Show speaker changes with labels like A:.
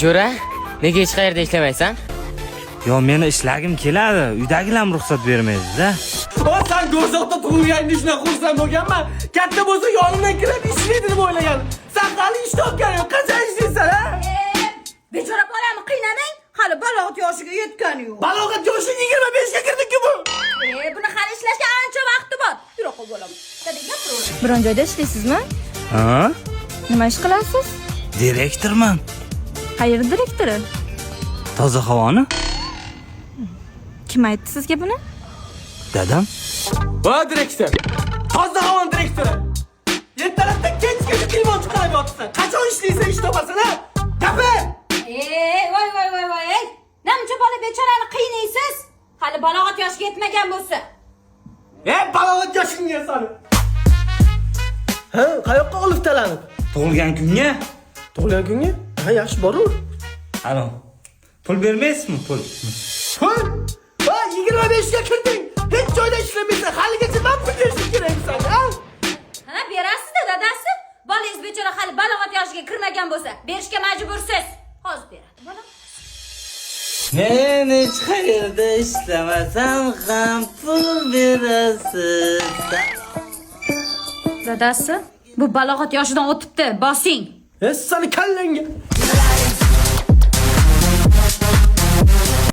A: Jo'ra, nega hech qayerda ishlamaysan?
B: Yo, meni ishlagim keladi. Uydagilar ruxsat bermaydi-da.
C: O sen go'rzoqda tug'ilganingda shunaqa xursand bo'lganman. Katta bo'lsa yonimdan kirib ishlaydi deb o'ylagandim. Sen hali ish topganing yo'q. Qancha ishlaysan, ha?
D: Bechora bolani qiynamang, hali balog'at yoshiga yetgani yo'q.
C: Balog'at yoshi 25 ga kirdik-ku bu.
D: Buni hali ishlashga ancha vaqti bor. Yura qo'y bolam.
E: Biron joyda ishlaysizmi?
B: Ha?
E: Nima ish qilasiz?
B: Direktorman.
E: Qayerda direktori?
B: Toza havoni?
E: Kim aytdi sizga buni?
B: Dadam.
C: Va direktor. Toza havon direktori. Ertalabdan kechgacha telefon chiqarib yotibsan. Qachon ishlaysan, ish topasan, ha? Gapir.
D: Voy. Namcha bola bechorani qiynaysiz? Hali balog'at yoshiga yetmagan bo'lsa.
C: Balog'at yoshingga solib. Ha, qayoqqa olib talanib?
B: Tug'ilgan kunga?
C: Tug'ilgan kunga? Ha, yaxshi boraver.
B: Alo. Pul bermaysizmi, pul?
C: Pul? Va 25 ga kirding. Hech joyda ishlamaysan. Haligacha men pul berishim kerak senga, ha?
D: Ha, berasiz-da dadasi. Bolangiz bechora hali balog'at yoshiga kirmagan bo'lsa, berishga majbursiz. Hozir beradi, bolam.
B: Men hech qayerda ishlamasam ham pul berasiz.
D: Dadasi, bu balog'at yoshidan o'tibdi. Bosing.
C: Seni kallangga.